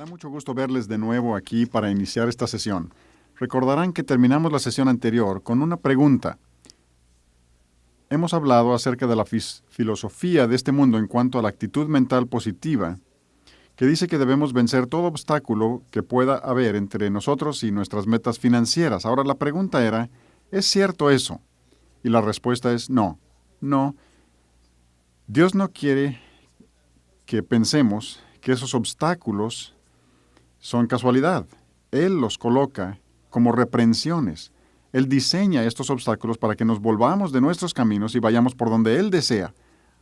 da mucho gusto verles de nuevo aquí para iniciar esta sesión. Recordarán que terminamos la sesión anterior con una pregunta. Hemos hablado acerca de la filosofía de este mundo en cuanto a la actitud mental positiva, que dice que debemos vencer todo obstáculo que pueda haber entre nosotros y nuestras metas financieras. Ahora la pregunta era, ¿es cierto eso? Y la respuesta es no. No. Dios no quiere que pensemos que esos obstáculos son casualidad. Él los coloca como reprensiones. Él diseña estos obstáculos para que nos volvamos de nuestros caminos y vayamos por donde Él desea.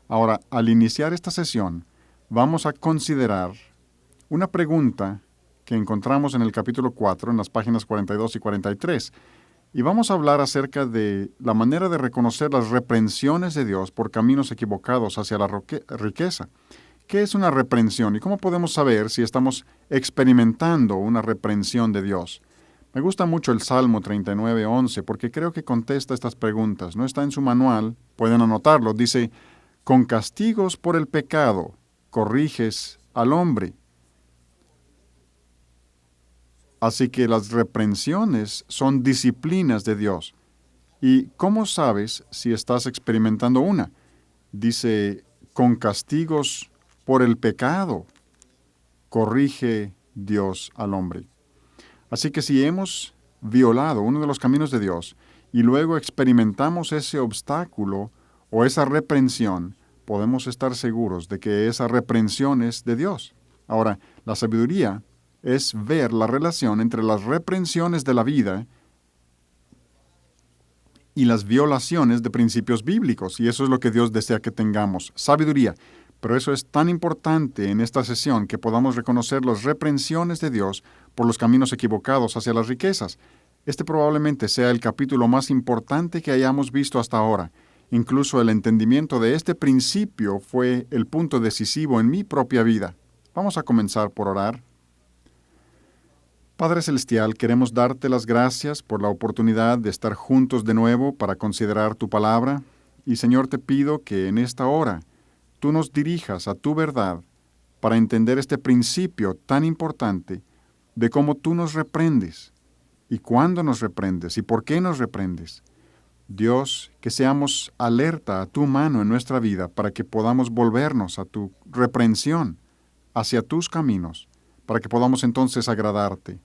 Ahora, al iniciar esta sesión, vamos a considerar una pregunta que encontramos en el capítulo 4, en las páginas 42 y 43. Y vamos a hablar acerca de la manera de reconocer las reprensiones de Dios por caminos equivocados hacia la riqueza. ¿Qué es una reprensión y cómo podemos saber si estamos experimentando una reprensión de Dios? Me gusta mucho el Salmo 39:11 porque creo que contesta estas preguntas. No está en su manual, pueden anotarlo. Dice, con castigos por el pecado corriges al hombre. Así que las reprensiones son disciplinas de Dios. ¿Y cómo sabes si estás experimentando una? Dice, con castigos por el pecado corrige Dios al hombre. Así que si hemos violado uno de los caminos de Dios y luego experimentamos ese obstáculo o esa reprensión, podemos estar seguros de que esa reprensión es de Dios. Ahora, la sabiduría es ver la relación entre las reprensiones de la vida y las violaciones de principios bíblicos, y eso es lo que Dios desea que tengamos, sabiduría. Pero eso es tan importante en esta sesión que podamos reconocer las reprensiones de Dios por los caminos equivocados hacia las riquezas. Este probablemente sea el capítulo más importante que hayamos visto hasta ahora. Incluso el entendimiento de este principio fue el punto decisivo en mi propia vida. Vamos a comenzar por orar. Padre Celestial, queremos darte las gracias por la oportunidad de estar juntos de nuevo para considerar tu palabra. Y Señor, te pido que en esta hora tú nos dirijas a tu verdad para entender este principio tan importante de cómo tú nos reprendes y cuándo nos reprendes y por qué nos reprendes. Dios, que seamos alerta a tu mano en nuestra vida para que podamos volvernos a tu reprensión, hacia tus caminos, para que podamos entonces agradarte.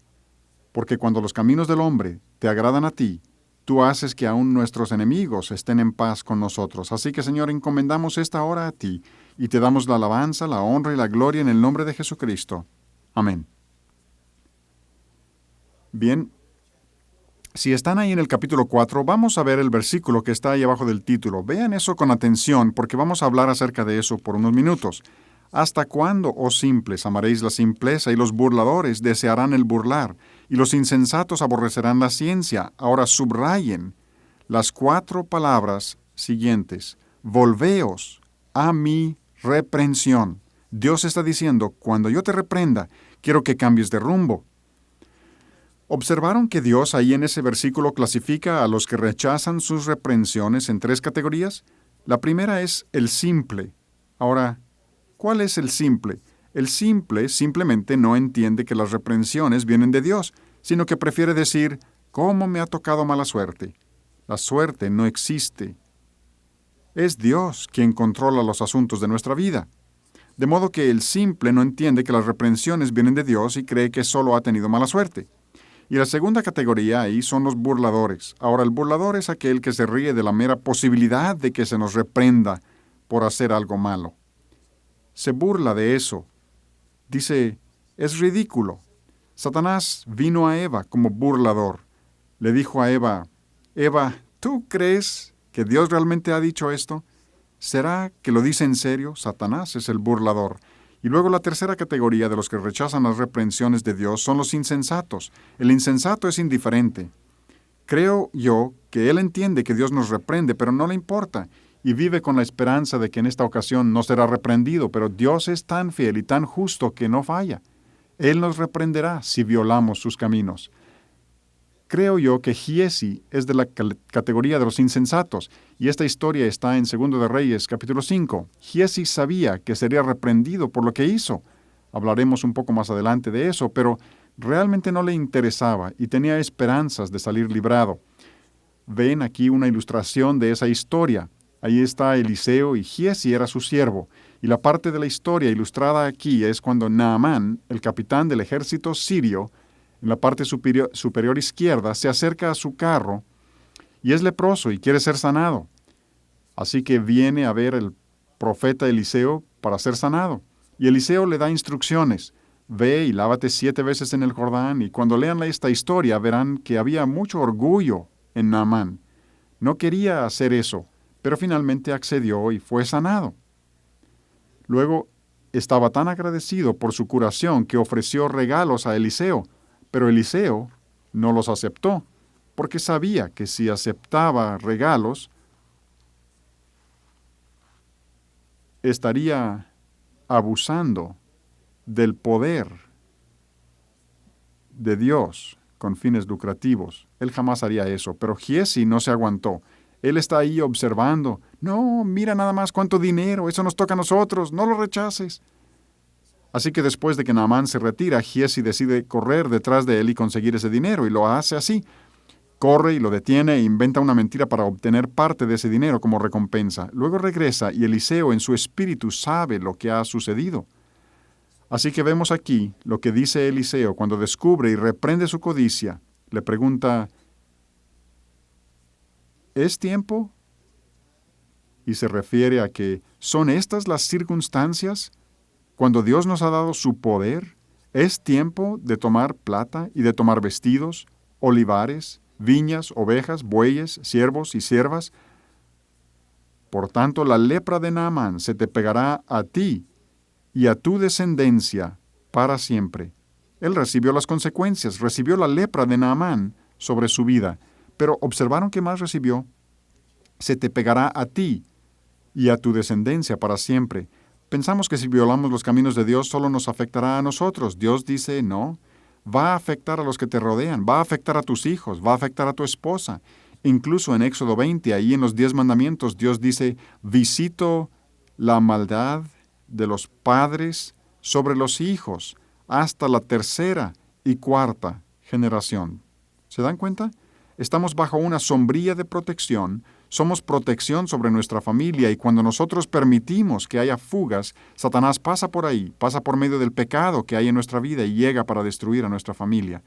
Porque cuando los caminos del hombre te agradan a ti, tú haces que aún nuestros enemigos estén en paz con nosotros. Así que, Señor, encomendamos esta hora a ti y te damos la alabanza, la honra y la gloria en el nombre de Jesucristo. Amén. Bien, si están ahí en el capítulo 4, vamos a ver el versículo que está ahí abajo del título. Vean eso con atención porque vamos a hablar acerca de eso por unos minutos. ¿Hasta cuándo, oh simples, amaréis la simpleza y los burladores desearán el burlar y los insensatos aborrecerán la ciencia? Ahora subrayen las 4 palabras siguientes. Volveos a mi reprensión. Dios está diciendo, cuando yo te reprenda, quiero que cambies de rumbo. ¿Observaron que Dios ahí en ese versículo clasifica a los que rechazan sus reprensiones en 3 categorías? La primera es el simple. Ahora, ¿cuál es el simple? El simple simplemente no entiende que las reprensiones vienen de Dios, sino que prefiere decir, ¿cómo me ha tocado mala suerte? La suerte no existe. Es Dios quien controla los asuntos de nuestra vida. De modo que el simple no entiende que las reprensiones vienen de Dios y cree que solo ha tenido mala suerte. Y la segunda categoría ahí son los burladores. Ahora, el burlador es aquel que se ríe de la mera posibilidad de que se nos reprenda por hacer algo malo. Se burla de eso. Dice, es ridículo. Satanás vino a Eva como burlador. Le dijo a Eva, Eva, ¿tú crees que Dios realmente ha dicho esto? ¿Será que lo dice en serio? Satanás es el burlador. Y luego la tercera categoría de los que rechazan las reprensiones de Dios son los insensatos. El insensato es indiferente. Creo yo que él entiende que Dios nos reprende, pero no le importa, y vive con la esperanza de que en esta ocasión no será reprendido, pero Dios es tan fiel y tan justo que no falla. Él nos reprenderá si violamos sus caminos. Creo yo que Giezi es de la categoría de los insensatos, y esta historia está en 2 de Reyes, capítulo 5. Giezi sabía que sería reprendido por lo que hizo. Hablaremos un poco más adelante de eso, pero realmente no le interesaba y tenía esperanzas de salir librado. Ven aquí una ilustración de esa historia. Ahí está Eliseo y Giezi era su siervo. Y la parte de la historia ilustrada aquí es cuando Naamán, el capitán del ejército sirio, en la parte superior izquierda, se acerca a su carro y es leproso y quiere ser sanado. Así que viene a ver el profeta Eliseo para ser sanado. Y Eliseo le da instrucciones. Ve y lávate 7 veces en el Jordán. Y cuando lean esta historia verán que había mucho orgullo en Naamán. No quería hacer eso, pero finalmente accedió y fue sanado. Luego estaba tan agradecido por su curación que ofreció regalos a Eliseo, pero Eliseo no los aceptó, porque sabía que si aceptaba regalos, estaría abusando del poder de Dios con fines lucrativos. Él jamás haría eso, pero Giezi no se aguantó. Él está ahí observando. No, mira nada más cuánto dinero, eso nos toca a nosotros, no lo rechaces. Así que después de que Naamán se retira, Giezi decide correr detrás de él y conseguir ese dinero, y lo hace así. Corre y lo detiene e inventa una mentira para obtener parte de ese dinero como recompensa. Luego regresa y Eliseo en su espíritu sabe lo que ha sucedido. Así que vemos aquí lo que dice Eliseo cuando descubre y reprende su codicia. Le pregunta, ¿es tiempo? Y se refiere a que ¿son estas las circunstancias cuando Dios nos ha dado su poder? ¿Es tiempo de tomar plata y de tomar vestidos, olivares, viñas, ovejas, bueyes, siervos y siervas? Por tanto, la lepra de Naamán se te pegará a ti y a tu descendencia para siempre. Él recibió las consecuencias, recibió la lepra de Naamán sobre su vida, pero ¿observaron qué más recibió? Se te pegará a ti y a tu descendencia para siempre. Pensamos que si violamos los caminos de Dios solo nos afectará a nosotros. Dios dice, no, va a afectar a los que te rodean, va a afectar a tus hijos, va a afectar a tu esposa. Incluso en Éxodo 20, ahí en los 10 mandamientos, Dios dice, visito la maldad de los padres sobre los hijos hasta la tercera y cuarta generación. ¿Se dan cuenta? Estamos bajo una sombrilla de protección, somos protección sobre nuestra familia y cuando nosotros permitimos que haya fugas, Satanás pasa por ahí, pasa por medio del pecado que hay en nuestra vida y llega para destruir a nuestra familia.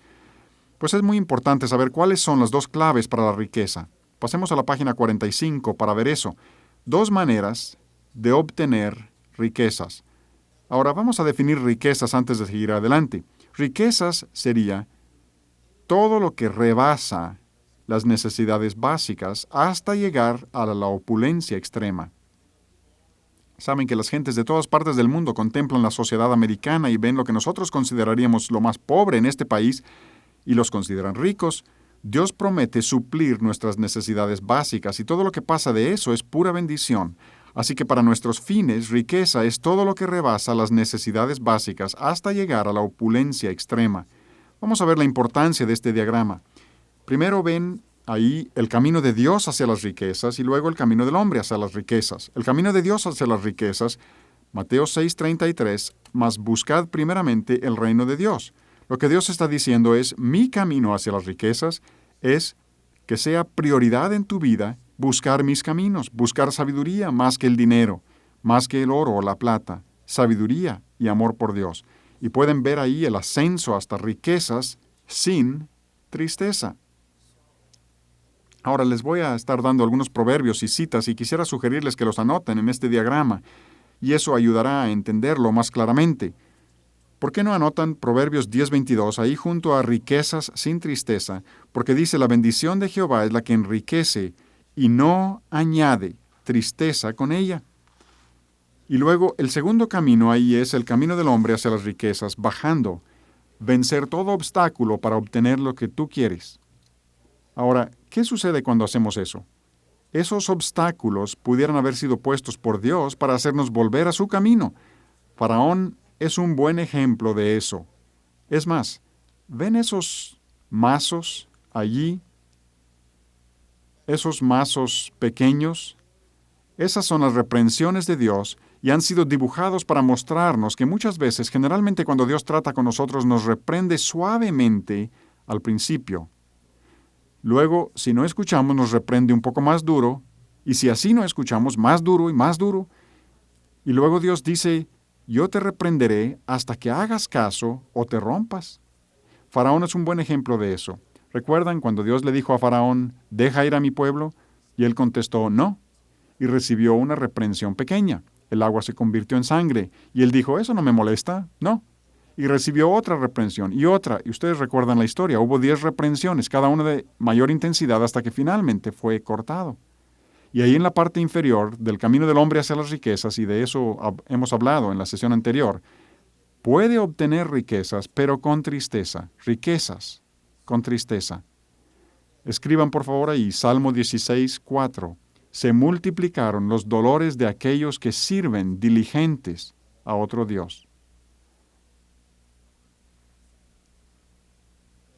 Pues es muy importante saber cuáles son las dos claves para la riqueza. Pasemos a la página 45 para ver eso. 2 maneras de obtener riquezas. Ahora vamos a definir riquezas antes de seguir adelante. Riquezas sería todo lo que rebasa las necesidades básicas hasta llegar a la opulencia extrema. Saben que las gentes de todas partes del mundo contemplan la sociedad americana y ven lo que nosotros consideraríamos lo más pobre en este país y los consideran ricos. Dios promete suplir nuestras necesidades básicas y todo lo que pasa de eso es pura bendición. Así que para nuestros fines, riqueza es todo lo que rebasa las necesidades básicas hasta llegar a la opulencia extrema. Vamos a ver la importancia de este diagrama. Primero ven ahí el camino de Dios hacia las riquezas y luego el camino del hombre hacia las riquezas. El camino de Dios hacia las riquezas, Mateo 6:33, mas buscad primeramente el reino de Dios. Lo que Dios está diciendo es, mi camino hacia las riquezas es que sea prioridad en tu vida buscar mis caminos, buscar sabiduría más que el dinero, más que el oro o la plata, sabiduría y amor por Dios. Y pueden ver ahí el ascenso hasta riquezas sin tristeza. Ahora les voy a estar dando algunos proverbios y citas y quisiera sugerirles que los anoten en este diagrama, y eso ayudará a entenderlo más claramente. ¿Por qué no anotan Proverbios 10:22 ahí junto a riquezas sin tristeza? Porque dice, la bendición de Jehová es la que enriquece y no añade tristeza con ella. Y luego el segundo camino ahí es el camino del hombre hacia las riquezas, bajando, vencer todo obstáculo para obtener lo que tú quieres. Ahora, ¿qué sucede cuando hacemos eso? Esos obstáculos pudieran haber sido puestos por Dios para hacernos volver a su camino. Faraón es un buen ejemplo de eso. Es más, ¿ven esos mazos allí? Esos mazos pequeños. Esas son las reprensiones de Dios y han sido dibujados para mostrarnos que muchas veces, generalmente cuando Dios trata con nosotros, nos reprende suavemente al principio. Luego, si no escuchamos, nos reprende un poco más duro, y si así no escuchamos, más duro y más duro. Y luego Dios dice, yo te reprenderé hasta que hagas caso o te rompas. Faraón es un buen ejemplo de eso. ¿Recuerdan cuando Dios le dijo a Faraón, deja ir a mi pueblo? Y él contestó, no, y recibió una reprensión pequeña. El agua se convirtió en sangre, y él dijo, eso no me molesta, no. Y recibió otra reprensión, y otra, y ustedes recuerdan la historia, hubo 10 reprensiones, cada una de mayor intensidad hasta que finalmente fue cortado. Y ahí en la parte inferior del camino del hombre hacia las riquezas, y de eso hemos hablado en la sesión anterior, puede obtener riquezas, pero con tristeza. Riquezas, con tristeza. Escriban por favor ahí, Salmo 16, 4. Se multiplicaron los dolores de aquellos que sirven diligentes a otro Dios.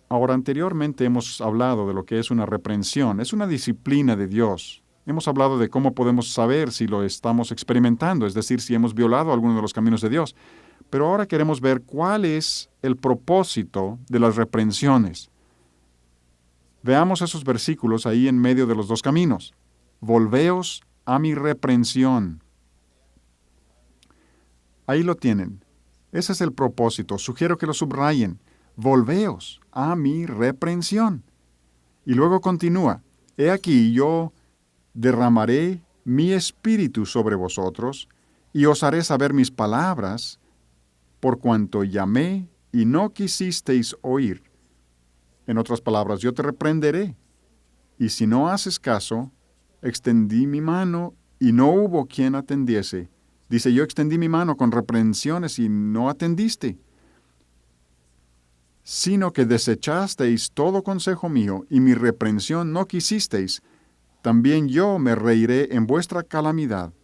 Ahora, anteriormente hemos hablado de lo que es una reprensión. Es una disciplina de Dios. Hemos hablado de cómo podemos saber si lo estamos experimentando, es decir, si hemos violado alguno de los caminos de Dios. Pero ahora queremos ver cuál es el propósito de las reprensiones. Veamos esos versículos ahí en medio de los dos caminos. Volveos a mi reprensión. Ahí lo tienen. Ese es el propósito. Sugiero que lo subrayen. Volveos a mi reprensión. Y luego continúa. He aquí yo derramaré mi espíritu sobre vosotros y os haré saber mis palabras, por cuanto llamé y no quisisteis oír. En otras palabras, yo te reprenderé. Y si no haces caso, extendí mi mano y no hubo quien atendiese. Dice, yo extendí mi mano con reprensiones y no atendiste. Sino que desechasteis todo consejo mío y mi reprensión no quisisteis. También yo me reiré en vuestra calamidad.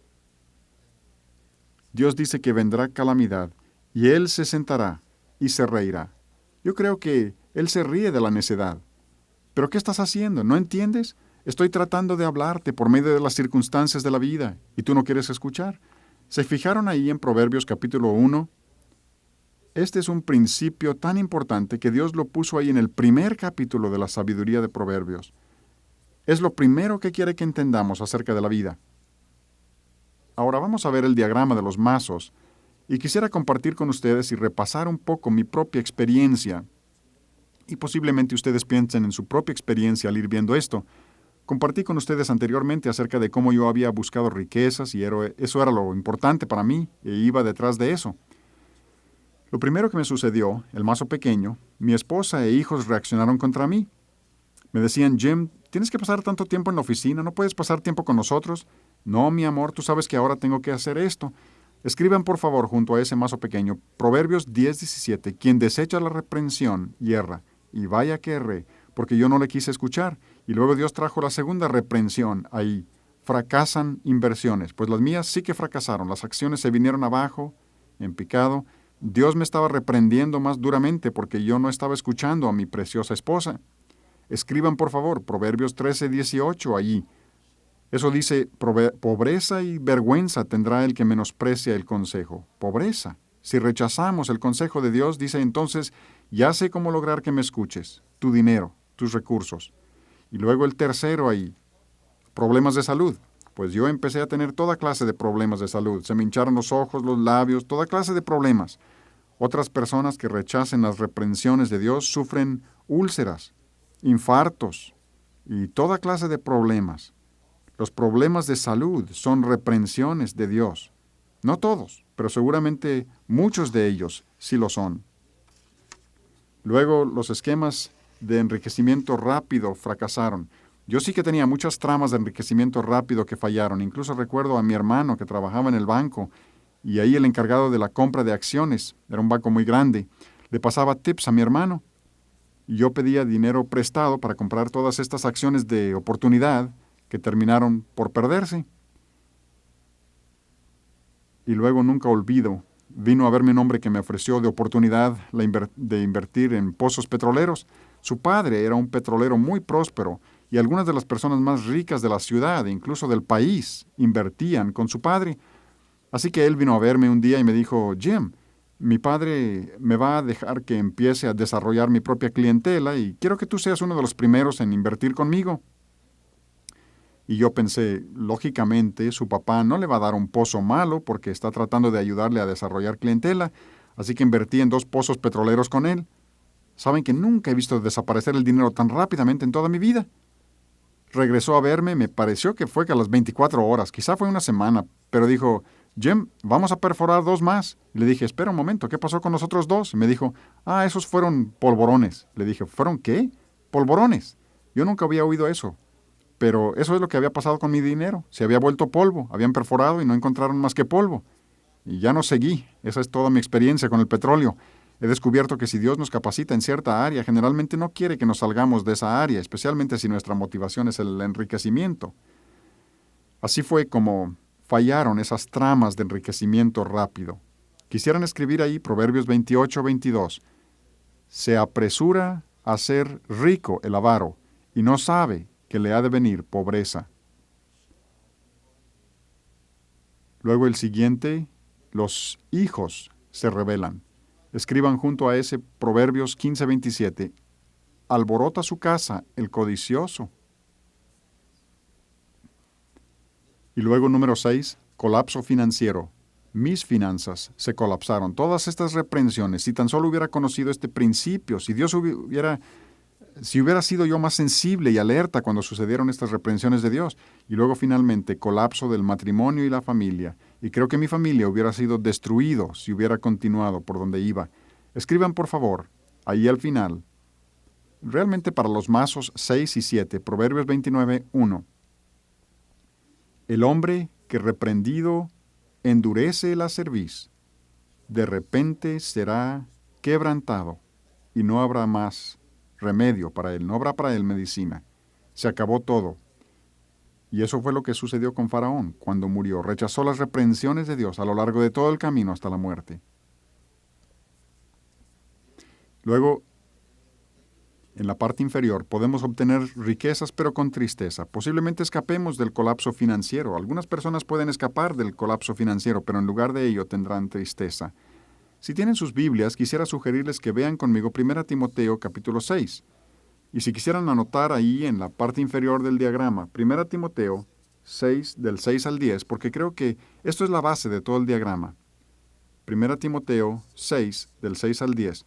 Dios dice que vendrá calamidad y Él se sentará y se reirá. Yo creo que Él se ríe de la necedad. ¿Pero qué estás haciendo? ¿No entiendes? Estoy tratando de hablarte por medio de las circunstancias de la vida y tú no quieres escuchar. ¿Se fijaron ahí en Proverbios capítulo 1? Este es un principio tan importante que Dios lo puso ahí en el primer capítulo de la sabiduría de Proverbios. Es lo primero que quiere que entendamos acerca de la vida. Ahora vamos a ver el diagrama de los mazos y quisiera compartir con ustedes y repasar un poco mi propia experiencia. Y posiblemente ustedes piensen en su propia experiencia al ir viendo esto. Compartí con ustedes anteriormente acerca de cómo yo había buscado riquezas y eso era lo importante para mí e iba detrás de eso. Lo primero que me sucedió, el mazo pequeño, mi esposa e hijos reaccionaron contra mí. Me decían, Jim, tienes que pasar tanto tiempo en la oficina, ¿no puedes pasar tiempo con nosotros? No, mi amor, tú sabes que ahora tengo que hacer esto. Escriban por favor junto a ese mazo pequeño, Proverbios 10:17, quien desecha la reprensión, hierra, y vaya que erré, porque yo no le quise escuchar. Y luego Dios trajo la segunda reprensión ahí. Fracasan inversiones, pues las mías sí que fracasaron, las acciones se vinieron abajo, en picado. Dios me estaba reprendiendo más duramente porque yo no estaba escuchando a mi preciosa esposa. Escriban por favor, Proverbios 13:18 allí. Eso dice, pobreza y vergüenza tendrá el que menosprecia el consejo. Pobreza. Si rechazamos el consejo de Dios, dice entonces, ya sé cómo lograr que me escuches. Tu dinero, tus recursos. Y luego el tercero ahí, problemas de salud. Pues yo empecé a tener toda clase de problemas de salud. Se me hincharon los ojos, los labios, toda clase de problemas. Otras personas que rechacen las reprensiones de Dios sufren úlceras, infartos y toda clase de problemas. Los problemas de salud son reprensiones de Dios. No todos, pero seguramente muchos de ellos sí lo son. Luego, los esquemas de enriquecimiento rápido fracasaron. Yo sí que tenía muchas tramas de enriquecimiento rápido que fallaron. Incluso recuerdo a mi hermano que trabajaba en el banco y ahí el encargado de la compra de acciones, era un banco muy grande, le pasaba tips a mi hermano. Y yo pedía dinero prestado para comprar todas estas acciones de oportunidad que terminaron por perderse. Y luego nunca olvido, vino a verme un hombre que me ofreció de oportunidad de invertir en pozos petroleros. Su padre era un petrolero muy próspero y algunas de las personas más ricas de la ciudad, incluso del país, invertían con su padre. Así que él vino a verme un día y me dijo, Jim, mi padre me va a dejar que empiece a desarrollar mi propia clientela y quiero que tú seas uno de los primeros en invertir conmigo. Y yo pensé, lógicamente, su papá no le va a dar un pozo malo porque está tratando de ayudarle a desarrollar clientela, así que invertí en 2 pozos petroleros con él. Saben que nunca he visto desaparecer el dinero tan rápidamente en toda mi vida. Regresó a verme, me pareció que fue que a las 24 horas, quizá fue una semana, pero dijo, Jim, vamos a perforar 2 más. Y le dije, espera un momento, ¿qué pasó con los otros 2? Y me dijo, esos fueron polvorones. Le dije, ¿fueron qué? Polvorones. Yo nunca había oído eso. Pero eso es lo que había pasado con mi dinero. Se había vuelto polvo, habían perforado y no encontraron más que polvo. Y ya no seguí. Esa es toda mi experiencia con el petróleo. He descubierto que si Dios nos capacita en cierta área, generalmente no quiere que nos salgamos de esa área, especialmente si nuestra motivación es el enriquecimiento. Así fue como fallaron esas tramas de enriquecimiento rápido. Quisieran escribir ahí Proverbios 28-22. Se apresura a ser rico el avaro y no sabe que le ha de venir pobreza. Luego el siguiente, los hijos se rebelan. Escriban junto a ese Proverbios 15:27. Alborota su casa el codicioso. Y luego número 6, colapso financiero. Mis finanzas se colapsaron. Todas estas reprensiones, si tan solo hubiera conocido este principio, si hubiera sido yo más sensible y alerta cuando sucedieron estas reprensiones de Dios. Y luego finalmente colapso del matrimonio y la familia. Y creo que mi familia hubiera sido destruido si hubiera continuado por donde iba. Escriban por favor, ahí al final, realmente para los mazos 6 y 7, Proverbios 29:1. El hombre que reprendido endurece la cerviz, de repente será quebrantado y no habrá más remedio para él, no habrá para él medicina. Se acabó todo. Y eso fue lo que sucedió con Faraón cuando murió. Rechazó las reprensiones de Dios a lo largo de todo el camino hasta la muerte. Luego, en la parte inferior, podemos obtener riquezas pero con tristeza. Posiblemente escapemos del colapso financiero. Algunas personas pueden escapar del colapso financiero, pero en lugar de ello tendrán tristeza. Si tienen sus Biblias, quisiera sugerirles que vean conmigo 1 Timoteo capítulo 6. Y si quisieran anotar ahí en la parte inferior del diagrama, 1 Timoteo 6, del 6 al 10, porque creo que esto es la base de todo el diagrama. 1 Timoteo 6, del 6 al 10.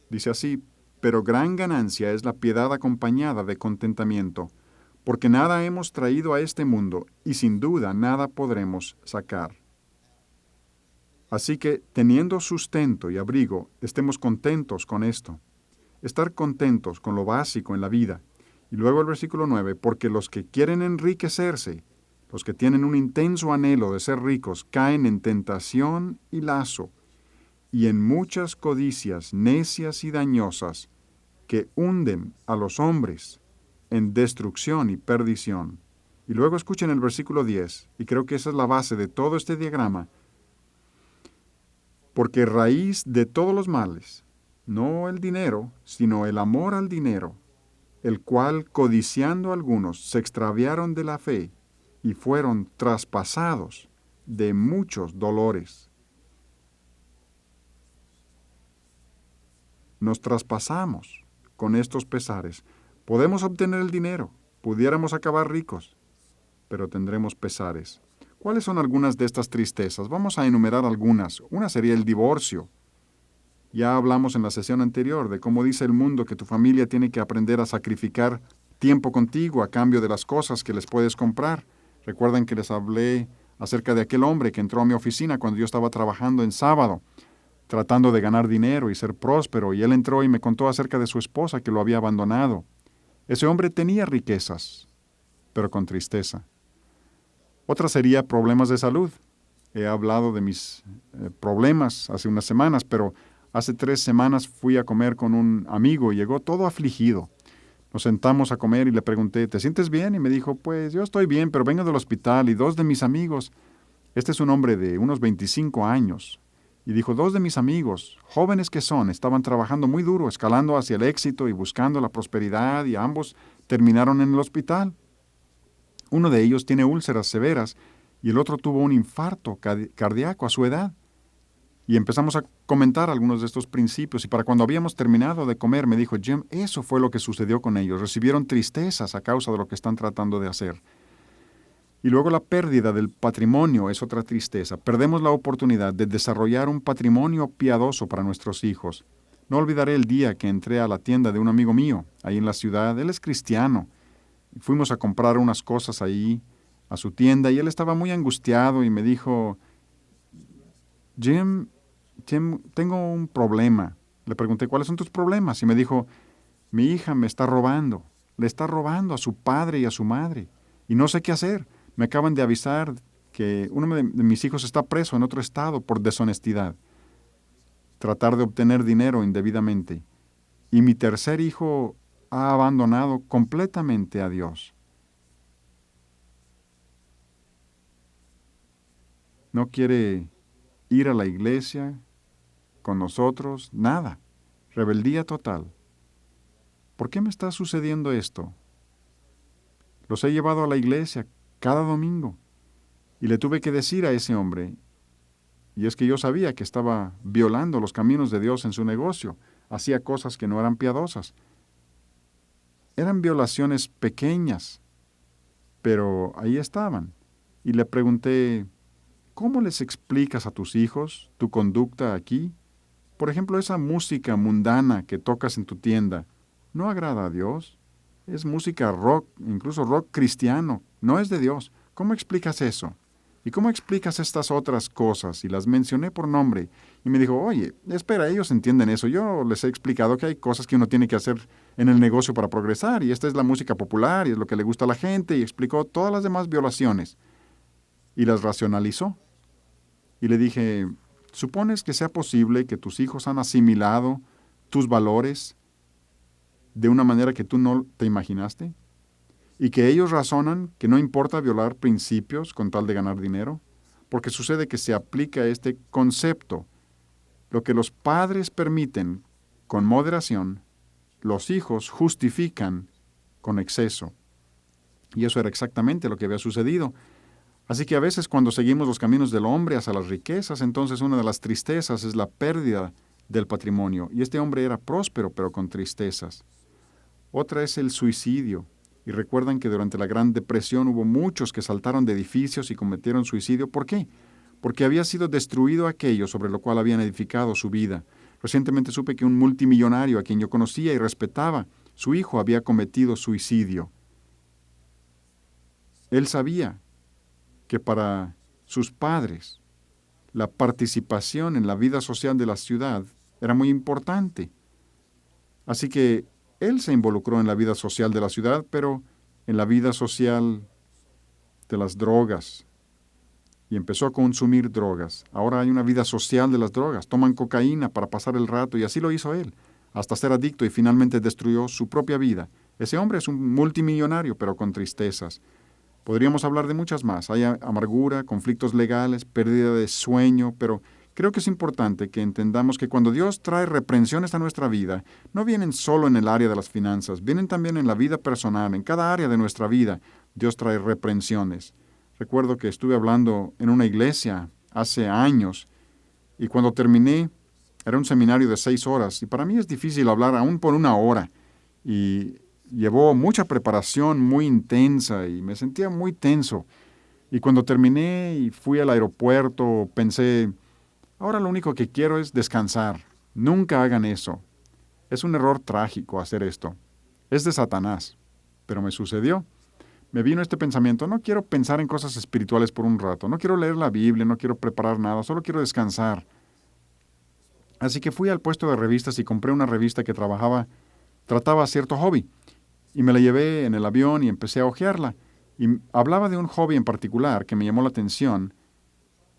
Dice así, pero gran ganancia es la piedad acompañada de contentamiento, porque nada hemos traído a este mundo y sin duda nada podremos sacar. Así que, teniendo sustento y abrigo, estemos contentos con esto. Estar contentos con lo básico en la vida. Y luego el versículo 9, porque los que quieren enriquecerse, los que tienen un intenso anhelo de ser ricos, caen en tentación y lazo, y en muchas codicias necias y dañosas, que hunden a los hombres en destrucción y perdición. Y luego escuchen el versículo 10, y creo que esa es la base de todo este diagrama, porque raíz de todos los males, no el dinero, sino el amor al dinero, el cual, codiciando algunos, se extraviaron de la fe y fueron traspasados de muchos dolores. Nos traspasamos con estos pesares. Podemos obtener el dinero, pudiéramos acabar ricos, pero tendremos pesares. ¿Cuáles son algunas de estas tristezas? Vamos a enumerar algunas. Una sería el divorcio. Ya hablamos en la sesión anterior de cómo dice el mundo que tu familia tiene que aprender a sacrificar tiempo contigo a cambio de las cosas que les puedes comprar. Recuerdan que les hablé acerca de aquel hombre que entró a mi oficina cuando yo estaba trabajando en sábado, tratando de ganar dinero y ser próspero, y él entró y me contó acerca de su esposa que lo había abandonado. Ese hombre tenía riquezas, pero con tristeza. Otra sería problemas de salud. He hablado de mis problemas hace unas semanas, pero hace 3 semanas fui a comer con un amigo y llegó todo afligido. Nos sentamos a comer y le pregunté, ¿te sientes bien? Y me dijo, pues yo estoy bien, pero vengo del hospital y 2 de mis amigos, este es un hombre de unos 25 años, y dijo, 2 de mis amigos, jóvenes que son, estaban trabajando muy duro, escalando hacia el éxito y buscando la prosperidad, y ambos terminaron en el hospital. Uno de ellos tiene úlceras severas y el otro tuvo un infarto cardíaco a su edad. Y empezamos a comentar algunos de estos principios y para cuando habíamos terminado de comer me dijo, Jim, eso fue lo que sucedió con ellos. Recibieron tristezas a causa de lo que están tratando de hacer. Y luego la pérdida del patrimonio es otra tristeza. Perdemos la oportunidad de desarrollar un patrimonio piadoso para nuestros hijos. No olvidaré el día que entré a la tienda de un amigo mío, ahí en la ciudad. Él es cristiano. Fuimos a comprar unas cosas ahí a su tienda y él estaba muy angustiado y me dijo, Jim, tengo un problema. Le pregunté, ¿cuáles son tus problemas? Y me dijo, mi hija me está robando. Le está robando a su padre y a su madre. Y no sé qué hacer. Me acaban de avisar que uno de mis hijos está preso en otro estado por deshonestidad. Tratar de obtener dinero indebidamente. Y mi tercer hijo ha abandonado completamente a Dios. No quiere ir a la iglesia con nosotros, nada. Rebeldía total. ¿Por qué me está sucediendo esto? Los he llevado a la iglesia cada domingo y le tuve que decir a ese hombre, y es que yo sabía que estaba violando los caminos de Dios en su negocio, hacía cosas que no eran piadosas. Eran violaciones pequeñas, pero ahí estaban. Y le pregunté, ¿cómo les explicas a tus hijos tu conducta aquí? Por ejemplo, esa música mundana que tocas en tu tienda, ¿no agrada a Dios? Es música rock, incluso rock cristiano, no es de Dios. ¿Cómo explicas eso? ¿Y cómo explicas estas otras cosas? Y las mencioné por nombre. Y me dijo, oye, espera, ellos entienden eso. Yo les he explicado que hay cosas que uno tiene que hacer en el negocio para progresar. Y esta es la música popular y es lo que le gusta a la gente. Y explicó todas las demás violaciones. Y las racionalizó. Y le dije, ¿supones que sea posible que tus hijos han asimilado tus valores de una manera que tú no te imaginaste? ¿Y que ellos razonan que no importa violar principios con tal de ganar dinero? Porque sucede que se aplica este concepto. Lo que los padres permiten con moderación, los hijos justifican con exceso. Y eso era exactamente lo que había sucedido. Así que a veces cuando seguimos los caminos del hombre hacia las riquezas, entonces una de las tristezas es la pérdida del patrimonio. Y este hombre era próspero, pero con tristezas. Otra es el suicidio. Y recuerdan que durante la Gran Depresión hubo muchos que saltaron de edificios y cometieron suicidio. ¿Por qué? Porque había sido destruido aquello sobre lo cual habían edificado su vida. Recientemente supe que un multimillonario a quien yo conocía y respetaba, su hijo había cometido suicidio. Él sabía que para sus padres la participación en la vida social de la ciudad era muy importante. Así que él se involucró en la vida social de la ciudad, pero en la vida social de las drogas. Y empezó a consumir drogas. Ahora hay una vida social de las drogas. Toman cocaína para pasar el rato y así lo hizo él, hasta ser adicto y finalmente destruyó su propia vida. Ese hombre es un multimillonario, pero con tristezas. Podríamos hablar de muchas más. Hay amargura, conflictos legales, pérdida de sueño, pero creo que es importante que entendamos que cuando Dios trae reprensiones a nuestra vida, no vienen solo en el área de las finanzas, vienen también en la vida personal, en cada área de nuestra vida. Dios trae reprensiones. Recuerdo que estuve hablando en una iglesia hace años y cuando terminé era un seminario de 6 horas y para mí es difícil hablar aún por una hora y llevó mucha preparación muy intensa y me sentía muy tenso. Y cuando terminé y fui al aeropuerto, pensé, ahora lo único que quiero es descansar. Nunca hagan eso. Es un error trágico hacer esto. Es de Satanás. Pero me sucedió. Me vino este pensamiento, no quiero pensar en cosas espirituales por un rato, no quiero leer la Biblia, no quiero preparar nada, solo quiero descansar. Así que fui al puesto de revistas y compré una revista que trataba cierto hobby. Y me la llevé en el avión y empecé a hojearla. Y hablaba de un hobby en particular que me llamó la atención.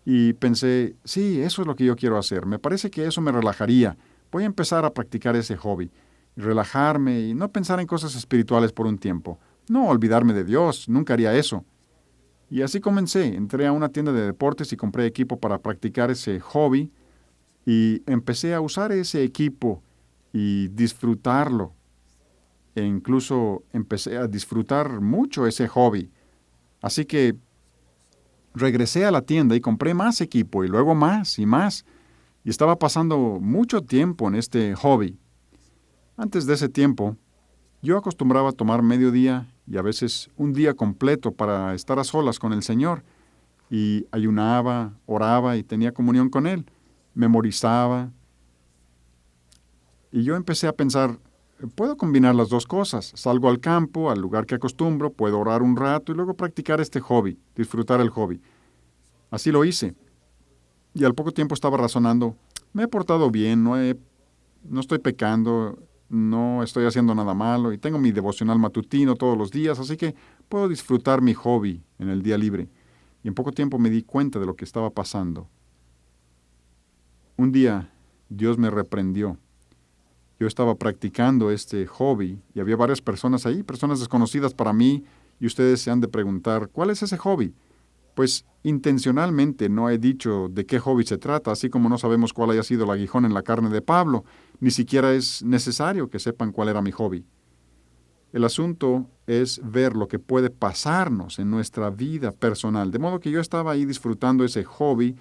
Y pensé, sí, eso es lo que yo quiero hacer. Me parece que eso me relajaría. Voy a empezar a practicar ese hobby. Y relajarme y no pensar en cosas espirituales por un tiempo. No olvidarme de Dios, nunca haría eso. Y así comencé. Entré a una tienda de deportes y compré equipo para practicar ese hobby. Y empecé a usar ese equipo y disfrutarlo. E incluso empecé a disfrutar mucho ese hobby. Así que regresé a la tienda y compré más equipo y luego más y más. Y estaba pasando mucho tiempo en este hobby. Antes de ese tiempo, yo acostumbraba a tomar medio día y a veces un día completo para estar a solas con el Señor. Y ayunaba, oraba y tenía comunión con Él. Memorizaba. Y yo empecé a pensar, puedo combinar las dos cosas. Salgo al campo, al lugar que acostumbro, puedo orar un rato y luego practicar este hobby, disfrutar el hobby. Así lo hice. Y al poco tiempo estaba razonando, me he portado bien, no estoy pecando, no estoy haciendo nada malo y tengo mi devocional matutino todos los días, así que puedo disfrutar mi hobby en el día libre. Y en poco tiempo me di cuenta de lo que estaba pasando. Un día Dios me reprendió. Yo estaba practicando este hobby y había varias personas ahí, personas desconocidas para mí, y ustedes se han de preguntar, ¿cuál es ese hobby? Pues intencionalmente no he dicho de qué hobby se trata, así como no sabemos cuál haya sido el aguijón en la carne de Pablo, ni siquiera es necesario que sepan cuál era mi hobby. El asunto es ver lo que puede pasarnos en nuestra vida personal, de modo que yo estaba ahí disfrutando ese hobby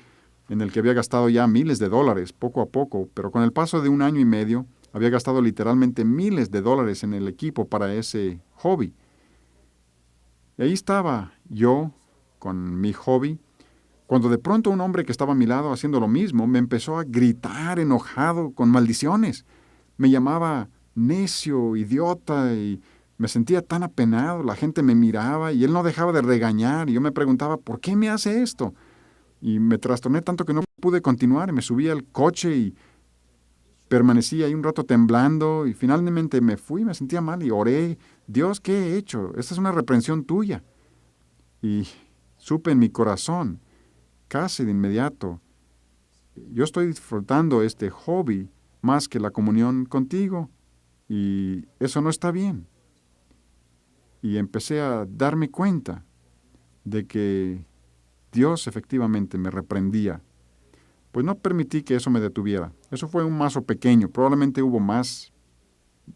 en el que había gastado ya miles de dólares, poco a poco, pero con el paso de un año y medio había gastado literalmente miles de dólares en el equipo para ese hobby. Y ahí estaba yo con mi hobby, cuando de pronto un hombre que estaba a mi lado haciendo lo mismo me empezó a gritar enojado con maldiciones. Me llamaba necio, idiota y me sentía tan apenado. La gente me miraba y él no dejaba de regañar y yo me preguntaba, ¿por qué me hace esto? Y me trastorné tanto que no pude continuar. Me subí al coche y permanecí ahí un rato temblando y finalmente me fui, me sentía mal y oré, Dios, ¿qué he hecho? Esta es una reprensión tuya. Y supe en mi corazón, casi de inmediato, yo estoy disfrutando este hobby más que la comunión contigo y eso no está bien. Y empecé a darme cuenta de que Dios efectivamente me reprendía. Pues no permití que eso me detuviera. Eso fue un mazo pequeño, probablemente hubo más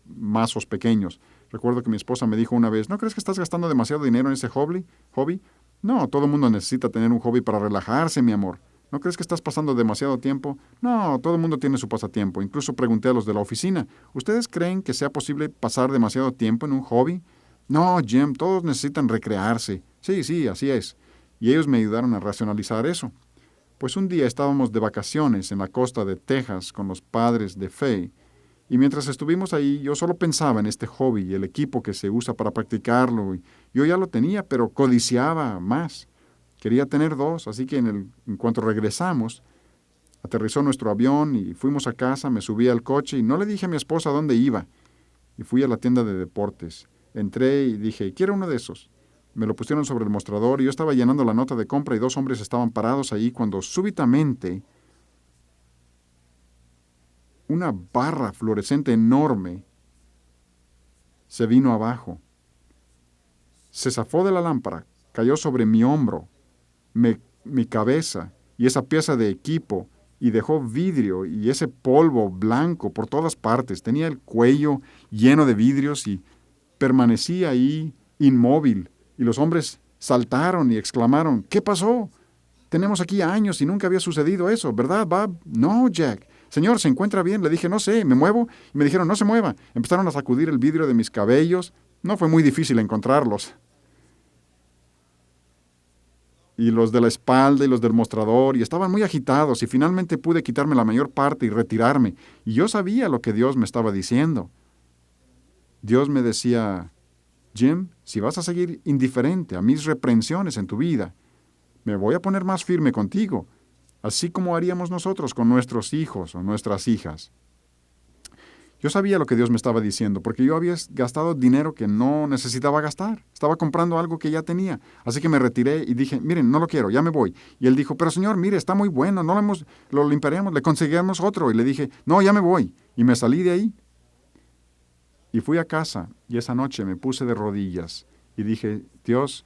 mazos pequeños. Recuerdo que mi esposa me dijo una vez, ¿no crees que estás gastando demasiado dinero en ese hobby? No, todo el mundo necesita tener un hobby para relajarse, mi amor. ¿No crees que estás pasando demasiado tiempo? No, todo el mundo tiene su pasatiempo. Incluso pregunté a los de la oficina, ¿ustedes creen que sea posible pasar demasiado tiempo en un hobby? No, Jim, todos necesitan recrearse. Sí, sí, así es. Y ellos me ayudaron a racionalizar eso. Pues un día estábamos de vacaciones en la costa de Texas con los padres de Faye. Y mientras estuvimos ahí, yo solo pensaba en este hobby y el equipo que se usa para practicarlo. Y yo ya lo tenía, pero codiciaba más. Quería tener dos, así que en cuanto regresamos, aterrizó nuestro avión y fuimos a casa, me subí al coche y no le dije a mi esposa dónde iba. Y fui a la tienda de deportes. Entré y dije, quiero uno de esos. Me lo pusieron sobre el mostrador y yo estaba llenando la nota de compra y dos hombres estaban parados ahí cuando súbitamente una barra fluorescente enorme se vino abajo. Se zafó de la lámpara, cayó sobre mi hombro, mi cabeza y esa pieza de equipo y dejó vidrio y ese polvo blanco por todas partes. Tenía el cuello lleno de vidrios y permanecí ahí inmóvil. Y los hombres saltaron y exclamaron, ¿qué pasó? Tenemos aquí años y nunca había sucedido eso, ¿verdad, Bob? No, Jack. Señor, ¿se encuentra bien? Le dije, no sé, me muevo. Y me dijeron, no se mueva. Empezaron a sacudir el vidrio de mis cabellos. No fue muy difícil encontrarlos. Y los de la espalda y los del mostrador, y estaban muy agitados, y finalmente pude quitarme la mayor parte y retirarme. Y yo sabía lo que Dios me estaba diciendo. Dios me decía, Jim, si vas a seguir indiferente a mis reprensiones en tu vida, me voy a poner más firme contigo, así como haríamos nosotros con nuestros hijos o nuestras hijas. Yo sabía lo que Dios me estaba diciendo, porque yo había gastado dinero que no necesitaba gastar. Estaba comprando algo que ya tenía. Así que me retiré y dije, miren, no lo quiero, ya me voy. Y él dijo, pero señor, mire, está muy bueno, lo limpiaremos, le conseguiremos otro. Y le dije, no, ya me voy. Y me salí de ahí y fui a casa. Y esa noche me puse de rodillas y dije, Dios,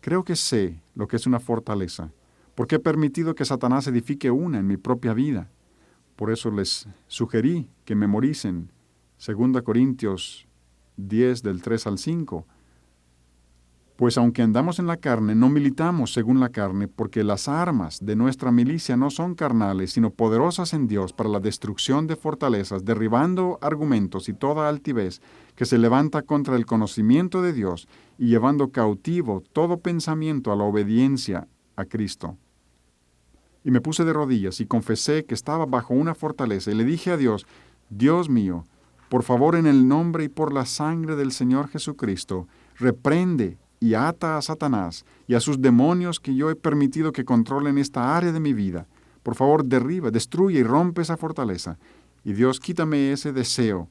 creo que sé lo que es una fortaleza, porque he permitido que Satanás edifique una en mi propia vida. Por eso les sugerí que memoricen 2 Corintios 10 del 3 al 5, Pues aunque andamos en la carne, no militamos según la carne, porque las armas de nuestra milicia no son carnales, sino poderosas en Dios para la destrucción de fortalezas, derribando argumentos y toda altivez que se levanta contra el conocimiento de Dios y llevando cautivo todo pensamiento a la obediencia a Cristo. Y me puse de rodillas y confesé que estaba bajo una fortaleza y le dije a Dios, Dios mío, por favor en el nombre y por la sangre del Señor Jesucristo, reprende y ata a Satanás y a sus demonios que yo he permitido que controlen esta área de mi vida. Por favor, derriba, destruye y rompe esa fortaleza. Y Dios, quítame ese deseo.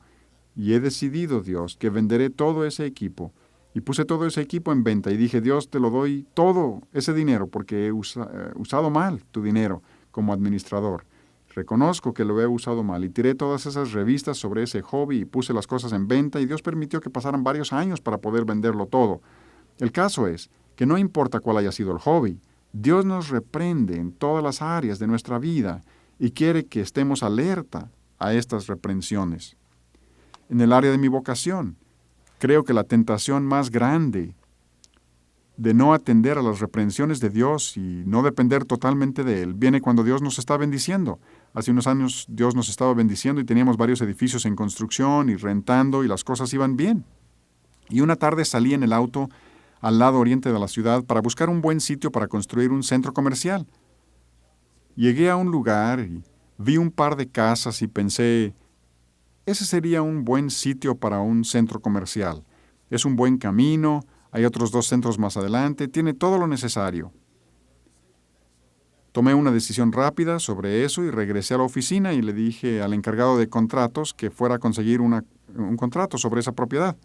Y he decidido, Dios, que venderé todo ese equipo. Y puse todo ese equipo en venta y dije, Dios, te lo doy todo ese dinero porque he usado mal tu dinero como administrador. Reconozco que lo he usado mal y tiré todas esas revistas sobre ese hobby y puse las cosas en venta y Dios permitió que pasaran varios años para poder venderlo todo. El caso es que no importa cuál haya sido el hobby, Dios nos reprende en todas las áreas de nuestra vida y quiere que estemos alerta a estas reprensiones. En el área de mi vocación, creo que la tentación más grande de no atender a las reprensiones de Dios y no depender totalmente de Él viene cuando Dios nos está bendiciendo. Hace unos años Dios nos estaba bendiciendo y teníamos varios edificios en construcción y rentando y las cosas iban bien. Y una tarde salí en el auto al lado oriente de la ciudad para buscar un buen sitio para construir un centro comercial. Llegué a un lugar y vi un par de casas y pensé, ese sería un buen sitio para un centro comercial. Es un buen camino, hay otros 2 centros más adelante, tiene todo lo necesario. Tomé una decisión rápida sobre eso y regresé a la oficina y le dije al encargado de contratos que fuera a conseguir un contrato sobre esa propiedad.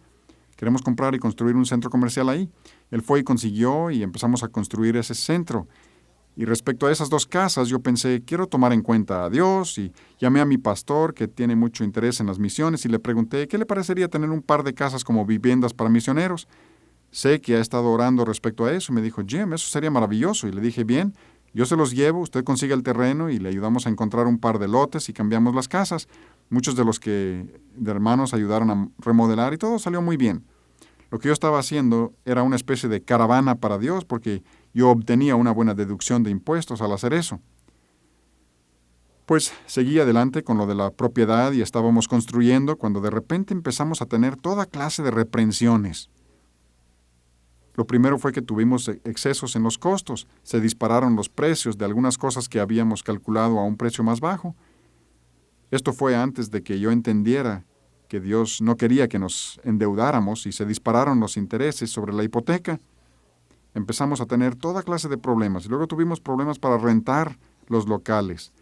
Queremos comprar y construir un centro comercial ahí. Él fue y consiguió y empezamos a construir ese centro. Y respecto a esas 2 casas, yo pensé, quiero tomar en cuenta a Dios y llamé a mi pastor que tiene mucho interés en las misiones y le pregunté, ¿qué le parecería tener un par de casas como viviendas para misioneros? Sé que ha estado orando respecto a eso y me dijo, Jim, eso sería maravilloso. Y le dije, bien, yo se los llevo, usted consigue el terreno y le ayudamos a encontrar un par de lotes y cambiamos las casas. Muchos de los de hermanos ayudaron a remodelar y todo salió muy bien. Lo que yo estaba haciendo era una especie de caravana para Dios porque yo obtenía una buena deducción de impuestos al hacer eso. Pues seguí adelante con lo de la propiedad y estábamos construyendo cuando de repente empezamos a tener toda clase de reprensiones. Lo primero fue que tuvimos excesos en los costos, se dispararon los precios de algunas cosas que habíamos calculado a un precio más bajo. Esto fue antes de que yo entendiera que Dios no quería que nos endeudáramos y se dispararon los intereses sobre la hipoteca. Empezamos a tener toda clase de problemas y luego tuvimos problemas para rentar los locales.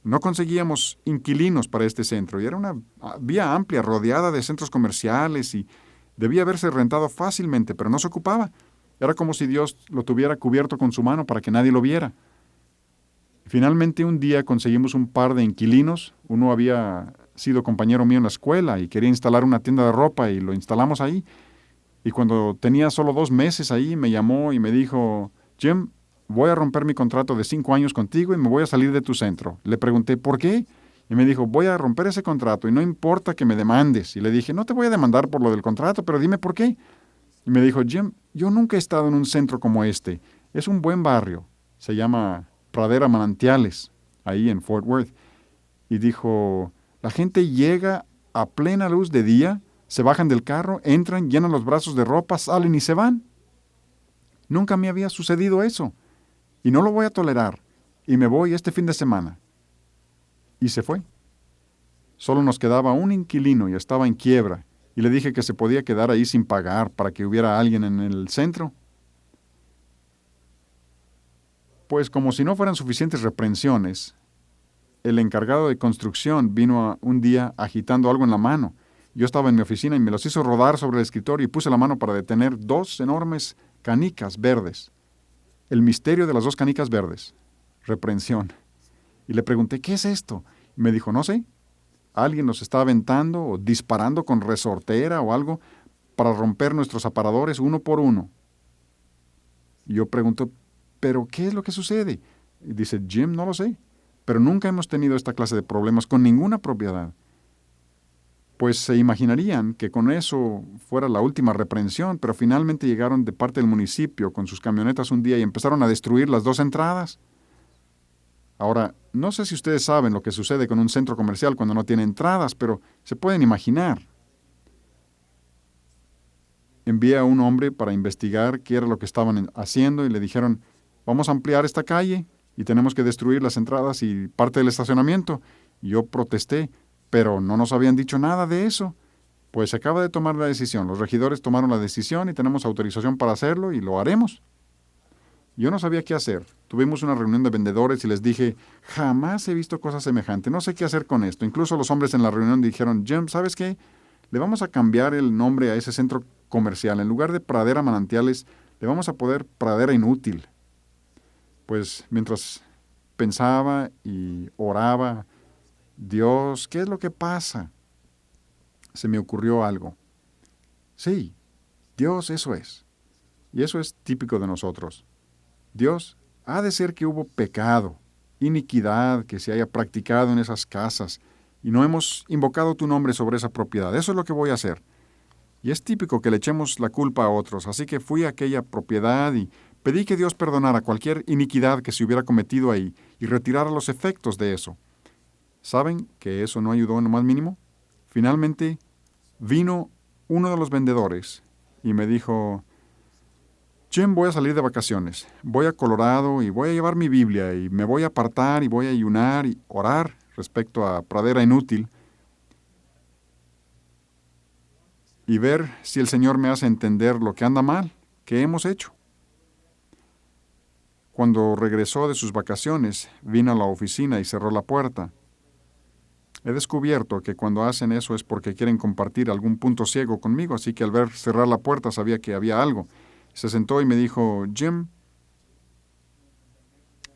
No conseguíamos inquilinos para este centro y era una vía amplia rodeada de centros comerciales y debía haberse rentado fácilmente, pero no se ocupaba. Era como si Dios lo tuviera cubierto con su mano para que nadie lo viera. Finalmente un día conseguimos un par de inquilinos. Uno había sido compañero mío en la escuela y quería instalar una tienda de ropa y lo instalamos ahí. Y cuando tenía solo 2 meses ahí, me llamó y me dijo, Jim, voy a romper mi contrato de 5 años contigo y me voy a salir de tu centro. Le pregunté, ¿por qué? Y me dijo, voy a romper ese contrato y no importa que me demandes. Y le dije, no te voy a demandar por lo del contrato, pero dime por qué. Y me dijo, Jim, yo nunca he estado en un centro como este. Es un buen barrio. Se llama Pradera Manantiales, ahí en Fort Worth. Y dijo, la gente llega a plena luz de día, se bajan del carro, entran, llenan los brazos de ropa, salen y se van. Nunca me había sucedido eso. Y no lo voy a tolerar. Y me voy este fin de semana. Y se fue. Solo nos quedaba un inquilino y estaba en quiebra. Y le dije que se podía quedar ahí sin pagar para que hubiera alguien en el centro. Pues como si no fueran suficientes reprensiones, el encargado de construcción vino un día agitando algo en la mano. Yo estaba en mi oficina y me los hizo rodar sobre el escritorio y puse la mano para detener 2 enormes canicas verdes. El misterio de las 2 canicas verdes. Reprensión. Y le pregunté, ¿qué es esto? Y me dijo, no sé. Alguien nos está aventando o disparando con resortera o algo para romper nuestros aparadores uno por uno. Y yo pregunto, ¿pero qué es lo que sucede? Y dice, Jim, no lo sé. Pero nunca hemos tenido esta clase de problemas con ninguna propiedad. Pues se imaginarían que con eso fuera la última reprensión, pero finalmente llegaron de parte del municipio con sus camionetas un día y empezaron a destruir las dos entradas. Ahora, no sé si ustedes saben lo que sucede con un centro comercial cuando no tiene entradas, pero se pueden imaginar. Envié a un hombre para investigar qué era lo que estaban haciendo y le dijeron, vamos a ampliar esta calle y tenemos que destruir las entradas y parte del estacionamiento. Y yo protesté, pero no nos habían dicho nada de eso. Pues se acaba de tomar la decisión. Los regidores tomaron la decisión y tenemos autorización para hacerlo y lo haremos. Yo no sabía qué hacer. Tuvimos una reunión de vendedores y les dije, jamás he visto cosas semejantes, no sé qué hacer con esto. Incluso los hombres en la reunión dijeron, Jim, ¿sabes qué? Le vamos a cambiar el nombre a ese centro comercial. En lugar de Pradera Manantiales, le vamos a poner Pradera Inútil. Pues mientras pensaba y oraba, Dios, ¿qué es lo que pasa? Se me ocurrió algo. Sí, Dios, eso es. Y eso es típico de nosotros. Dios, ha de ser que hubo pecado, iniquidad que se haya practicado en esas casas y no hemos invocado tu nombre sobre esa propiedad. Eso es lo que voy a hacer. Y es típico que le echemos la culpa a otros, así que fui a aquella propiedad y pedí que Dios perdonara cualquier iniquidad que se hubiera cometido ahí y retirara los efectos de eso. ¿Saben que eso no ayudó en lo más mínimo? Finalmente vino uno de los vendedores y me dijo, Jim, voy a salir de vacaciones. Voy a Colorado y voy a llevar mi Biblia y me voy a apartar y voy a ayunar y orar respecto a Pradera Inútil y ver si el Señor me hace entender lo que anda mal, que hemos hecho. Cuando regresó de sus vacaciones, vino a la oficina y cerró la puerta. He descubierto que cuando hacen eso es porque quieren compartir algún punto ciego conmigo, así que al ver cerrar la puerta sabía que había algo. Se sentó y me dijo, Jim,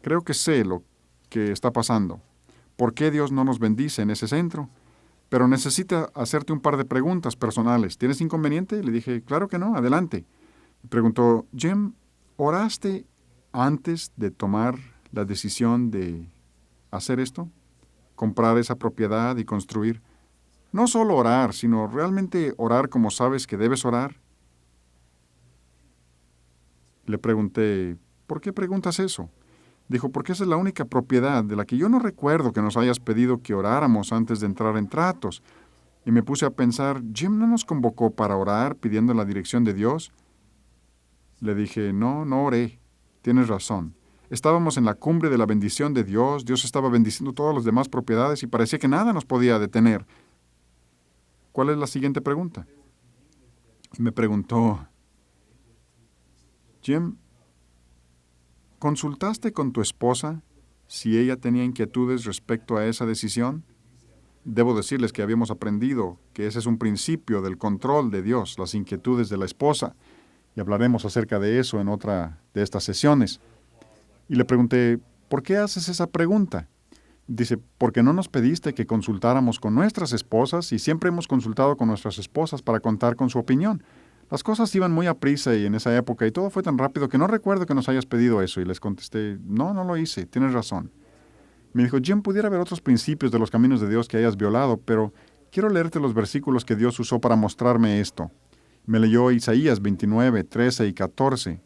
creo que sé lo que está pasando. ¿Por qué Dios no nos bendice en ese centro? Pero necesita hacerte un par de preguntas personales. ¿Tienes inconveniente? Le dije, claro que no, adelante. Me preguntó, Jim, ¿oraste antes de tomar la decisión de hacer esto? ¿Comprar esa propiedad y construir? No solo orar, sino realmente orar como sabes que debes orar. Le pregunté, ¿por qué preguntas eso? Dijo, porque esa es la única propiedad de la que yo no recuerdo que nos hayas pedido que oráramos antes de entrar en tratos. Y me puse a pensar, Jim no nos convocó para orar pidiendo la dirección de Dios. Le dije, no, no oré. Tienes razón. Estábamos en la cumbre de la bendición de Dios. Dios estaba bendiciendo todas las demás propiedades y parecía que nada nos podía detener. ¿Cuál es la siguiente pregunta? Y me preguntó, Jim, ¿consultaste con tu esposa si ella tenía inquietudes respecto a esa decisión? Debo decirles que habíamos aprendido que ese es un principio del control de Dios, las inquietudes de la esposa, y hablaremos acerca de eso en otra de estas sesiones. Y le pregunté, ¿por qué haces esa pregunta? Dice, porque no nos pediste que consultáramos con nuestras esposas y siempre hemos consultado con nuestras esposas para contar con su opinión. Las cosas iban muy aprisa y en esa época y todo fue tan rápido que no recuerdo que nos hayas pedido eso y les contesté, no, no lo hice, tienes razón. Me dijo, Jim, pudiera haber otros principios de los caminos de Dios que hayas violado, pero quiero leerte los versículos que Dios usó para mostrarme esto. Me leyó Isaías 29, 13 y 14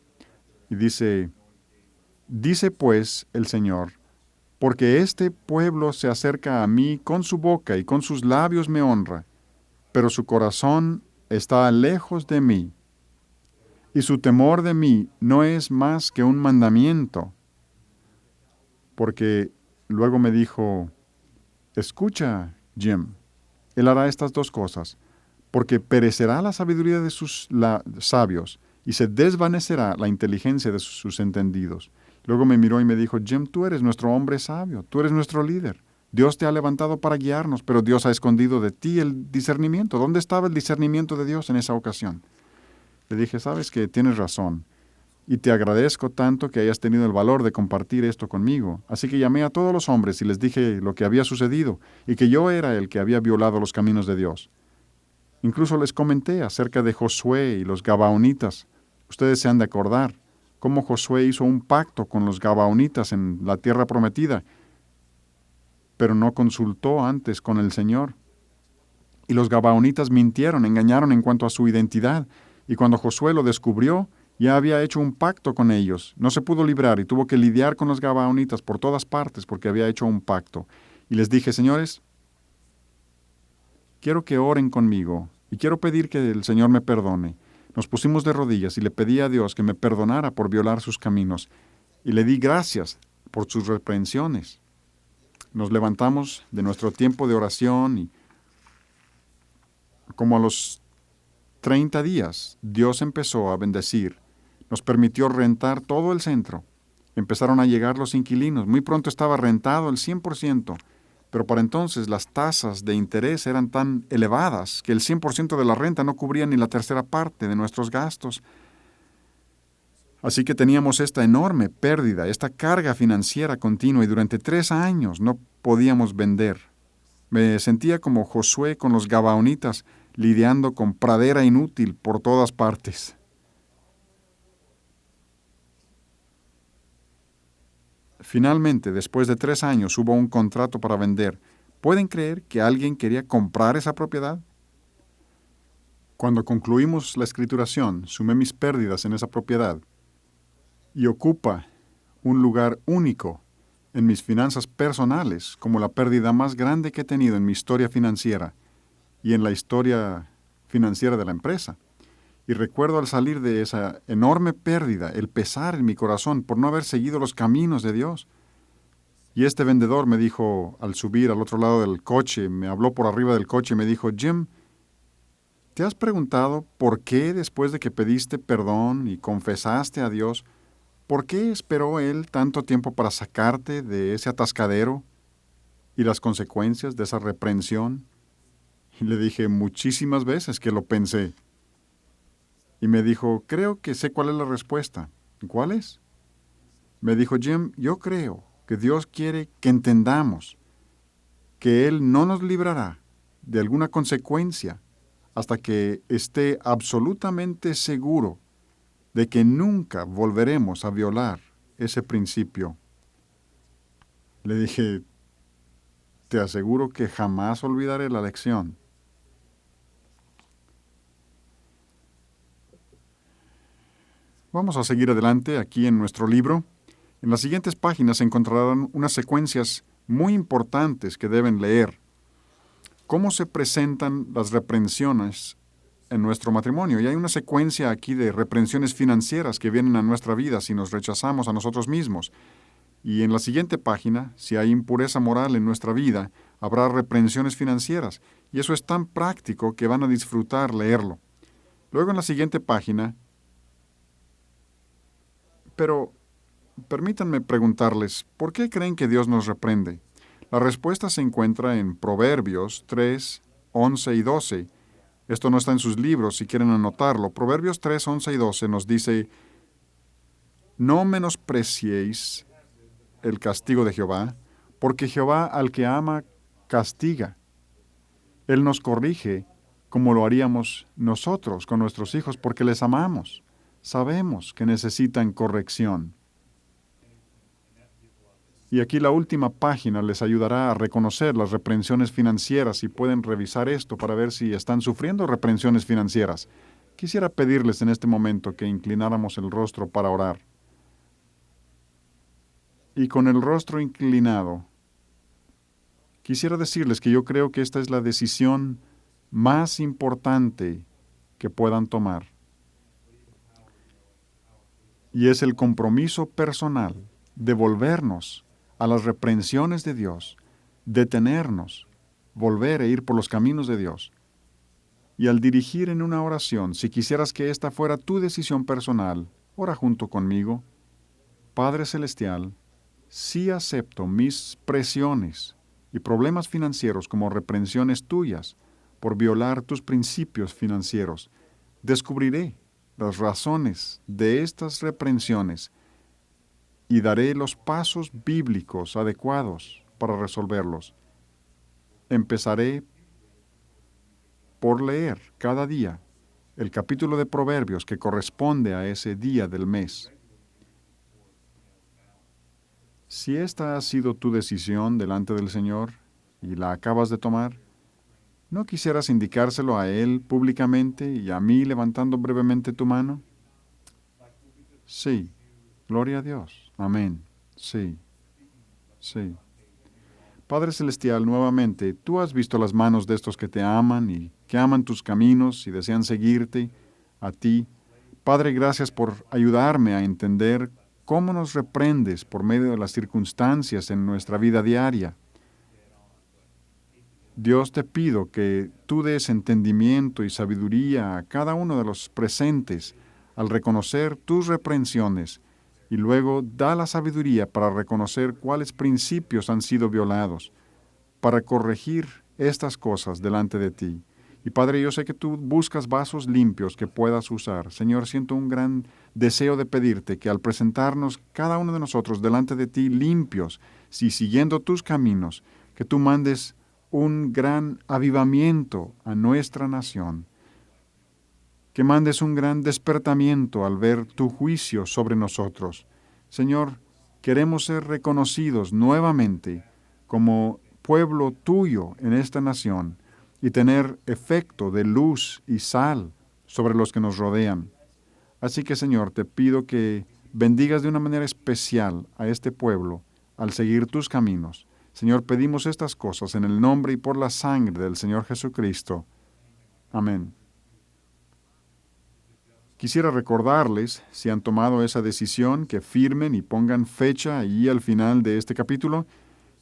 y dice pues el Señor, porque este pueblo se acerca a mí con su boca y con sus labios me honra, pero su corazón está lejos de mí, y su temor de mí no es más que un mandamiento. Porque luego me dijo, escucha, Jim, él hará estas dos cosas, porque perecerá la sabiduría de sus sabios y se desvanecerá la inteligencia de sus entendidos. Luego me miró y me dijo, Jim, tú eres nuestro hombre sabio, tú eres nuestro líder. Dios te ha levantado para guiarnos, pero Dios ha escondido de ti el discernimiento. ¿Dónde estaba el discernimiento de Dios en esa ocasión? Le dije, sabes que tienes razón, y te agradezco tanto que hayas tenido el valor de compartir esto conmigo. Así que llamé a todos los hombres y les dije lo que había sucedido, y que yo era el que había violado los caminos de Dios. Incluso les comenté acerca de Josué y los Gabaonitas. Ustedes se han de acordar cómo Josué hizo un pacto con los Gabaonitas en la tierra prometida, pero no consultó antes con el Señor. Y los gabaonitas mintieron, engañaron en cuanto a su identidad. Y cuando Josué lo descubrió, ya había hecho un pacto con ellos. No se pudo librar y tuvo que lidiar con los gabaonitas por todas partes porque había hecho un pacto. Y les dije, señores, quiero que oren conmigo y quiero pedir que el Señor me perdone. Nos pusimos de rodillas y le pedí a Dios que me perdonara por violar sus caminos. Y le di gracias por sus reprensiones. Nos levantamos de nuestro tiempo de oración y como a los 30 días, Dios empezó a bendecir. Nos permitió rentar todo el centro. Empezaron a llegar los inquilinos. Muy pronto estaba rentado el 100%, pero para entonces las tasas de interés eran tan elevadas que el 100% de la renta no cubría ni la tercera parte de nuestros gastos. Así que teníamos esta enorme pérdida, esta carga financiera continua y durante 3 años no podíamos vender. Me sentía como Josué con los gabaonitas, lidiando con pradera inútil por todas partes. Finalmente, después de 3 años, hubo un contrato para vender. ¿Pueden creer que alguien quería comprar esa propiedad? Cuando concluimos la escrituración, sumé mis pérdidas en esa propiedad y ocupa un lugar único en mis finanzas personales como la pérdida más grande que he tenido en mi historia financiera y en la historia financiera de la empresa. Y recuerdo al salir de esa enorme pérdida, el pesar en mi corazón por no haber seguido los caminos de Dios. Y este vendedor me dijo, al subir al otro lado del coche, me habló por arriba del coche y me dijo, Jim, ¿te has preguntado por qué después de que pediste perdón y confesaste a Dios, por qué esperó Él tanto tiempo para sacarte de ese atascadero y las consecuencias de esa reprensión? Y le dije muchísimas veces que lo pensé. Y me dijo, creo que sé cuál es la respuesta. ¿Cuál es? Me dijo, Jim, yo creo que Dios quiere que entendamos que Él no nos librará de alguna consecuencia hasta que esté absolutamente seguro de que nunca volveremos a violar ese principio. Le dije, te aseguro que jamás olvidaré la lección. Vamos a seguir adelante aquí en nuestro libro. En las siguientes páginas encontrarán unas secuencias muy importantes que deben leer. ¿Cómo se presentan las reprensiones en nuestro matrimonio? Y hay una secuencia aquí de reprensiones financieras que vienen a nuestra vida si nos rechazamos a nosotros mismos. Y en la siguiente página, si hay impureza moral en nuestra vida, habrá reprensiones financieras. Y eso es tan práctico que van a disfrutar leerlo. Luego en la siguiente página, pero permítanme preguntarles, ¿por qué creen que Dios nos reprende? La respuesta se encuentra en Proverbios 3, 11 y 12. Esto no está en sus libros si quieren anotarlo. Proverbios 3, 11 y 12 nos dice, no menospreciéis el castigo de Jehová, porque Jehová al que ama castiga. Él nos corrige como lo haríamos nosotros con nuestros hijos porque les amamos. Sabemos que necesitan corrección. Y aquí la última página les ayudará a reconocer las reprensiones financieras y pueden revisar esto para ver si están sufriendo reprensiones financieras. Quisiera pedirles en este momento que inclináramos el rostro para orar. Y con el rostro inclinado, quisiera decirles que yo creo que esta es la decisión más importante que puedan tomar. Y es el compromiso personal de volvernos a las reprensiones de Dios, detenernos, volver e ir por los caminos de Dios. Y al dirigir en una oración, si quisieras que esta fuera tu decisión personal, ora junto conmigo. Padre Celestial, sí acepto mis presiones y problemas financieros como reprensiones tuyas por violar tus principios financieros. Descubriré las razones de estas reprensiones y daré los pasos bíblicos adecuados para resolverlos. Empezaré por leer cada día el capítulo de Proverbios que corresponde a ese día del mes. Si esta ha sido tu decisión delante del Señor y la acabas de tomar, ¿No quisieras indicárselo a Él públicamente y a mí levantando brevemente tu mano? Sí. Gloria a Dios. Amén. Sí. Sí. Padre Celestial, nuevamente, tú has visto las manos de estos que te aman y que aman tus caminos y desean seguirte a ti. Padre, gracias por ayudarme a entender cómo nos reprendes por medio de las circunstancias en nuestra vida diaria. Dios, te pido que tú des entendimiento y sabiduría a cada uno de los presentes al reconocer tus reprensiones y luego da la sabiduría para reconocer cuáles principios han sido violados, para corregir estas cosas delante de ti. Y Padre, yo sé que tú buscas vasos limpios que puedas usar. Señor, siento un gran deseo de pedirte que al presentarnos cada uno de nosotros delante de ti limpios, si siguiendo tus caminos, que tú mandes un gran avivamiento a nuestra nación, que mandes un gran despertamiento al ver tu juicio sobre nosotros. Señor, queremos ser reconocidos nuevamente como pueblo tuyo en esta nación y tener efecto de luz y sal sobre los que nos rodean. Así que, Señor, te pido que bendigas de una manera especial a este pueblo al seguir tus caminos. Señor, pedimos estas cosas en el nombre y por la sangre del Señor Jesucristo. Amén. Quisiera recordarles, si han tomado esa decisión, que firmen y pongan fecha allí al final de este capítulo,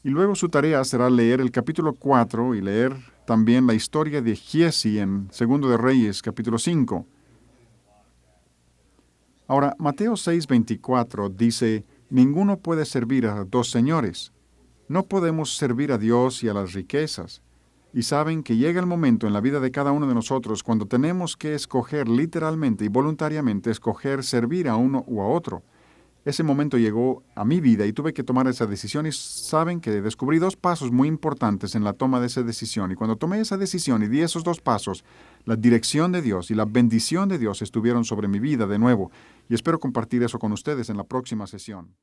y luego su tarea será leer el capítulo 4 y leer también la historia de Giezi en 2 de Reyes, capítulo 5. Ahora, Mateo 6:24 dice, ninguno puede servir a dos señores. No podemos servir a Dios y a las riquezas. Y saben que llega el momento en la vida de cada uno de nosotros cuando tenemos que escoger literalmente y voluntariamente, escoger servir a uno u a otro. Ese momento llegó a mi vida y tuve que tomar esa decisión y saben que descubrí dos pasos muy importantes en la toma de esa decisión. Y cuando tomé esa decisión y di esos dos pasos, la dirección de Dios y la bendición de Dios estuvieron sobre mi vida de nuevo. Y espero compartir eso con ustedes en la próxima sesión.